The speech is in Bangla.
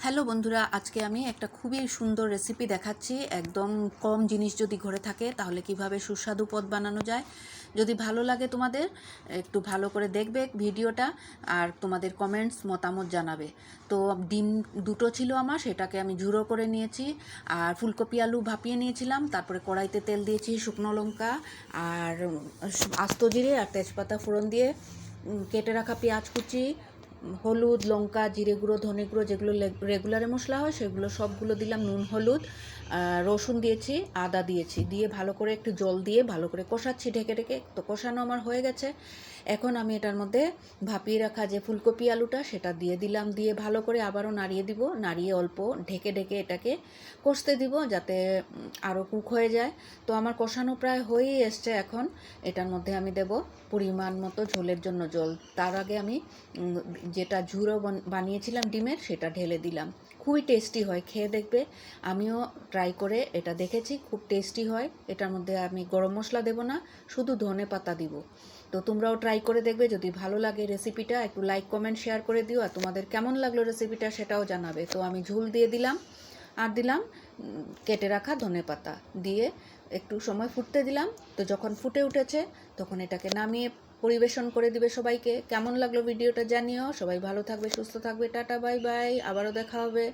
হ্যালো বন্ধুরা, আজকে আমি একটা খুবই সুন্দর রেসিপি দেখাচ্ছি। একদম কম জিনিস যদি ঘরে থাকে তাহলে কিভাবে সুস্বাদু পদ বানানো যায়। যদি ভালো লাগে তোমাদের, একটু ভালো করে দেখবে ভিডিওটা আর তোমাদের কমেন্টস মতামত জানাবে। তো ডিম দুটো ছিল আমার, সেটাকে আমি ঝুড়ো করে নিয়েছি। আর ফুলকপি আলু ভাপিয়ে নিয়েছিলাম, তারপরে কড়াইতে তেল দিয়েছি, শুকনো লঙ্কা আর আস্ত জিরে আর তেজপাতা ফোড়ন দিয়ে কেটে রাখা পেঁয়াজ কুচি, হলুদ, লঙ্কা, জিরে গুঁড়ো, ধনে গুঁড়ো, যেগুলো রেগুলারে মশলা হয় সেগুলো সবগুলো দিলাম, নুন, হলুদ, রসুন দিয়েছি, আদা দিয়েছি, দিয়ে ভালো করে একটু জল দিয়ে ভালো করে কষাচ্ছি ঢেকে ঢেকে। তো কষানো আমার হয়ে গেছে। এখন আমি এটার মধ্যে ভাপিয়ে রাখা যে ফুলকপি আলুটা সেটা দিয়ে দিলাম, দিয়ে ভালো করে আবারও নাড়িয়ে দিব, নাড়িয়ে অল্প ঢেকে ঢেকে এটাকে কষতে দিব যাতে আরও কুক হয়ে যায়। তো আমার কষানো প্রায় হয়েই এসছে। এখন এটার মধ্যে আমি দেব পরিমাণ মতো ঝোলের জন্য জল। তার আগে আমি যেটা ঝুড়ো বানিয়েছিলাম ডিমের সেটা ঢেলে দিলাম। খুবই টেস্টি হয়, খেয়ে দেখবে। আমিও ট্রাই করে এটা দেখেছি, খুব টেস্টি হয়। এটার মধ্যে আমি গরম মশলা দেব না, শুধু ধনে পাতা দিব। তো তোমরাও ট্রাই করে দেখবে। যদি ভালো লাগে রেসিপিটা একটু লাইক কমেন্ট শেয়ার করে দিও, আর তোমাদের কেমন লাগলো রেসিপিটা সেটাও জানাবে। তো আমি ঝোল দিয়ে দিলাম আর দিলাম কেটে রাখা ধনে পাতা দিয়ে একটু সময় ফুটতে দিলাম। তো যখন ফুটে উঠেছে তখন এটাকে নামিয়ে পরিবেশন করে দিবে সবাইকে। কেমন লাগলো ভিডিওটা জানিও। সবাই ভালো থাকবে, সুস্থ থাকবে। টাটা, বাই বাই, আবারও দেখা হবে।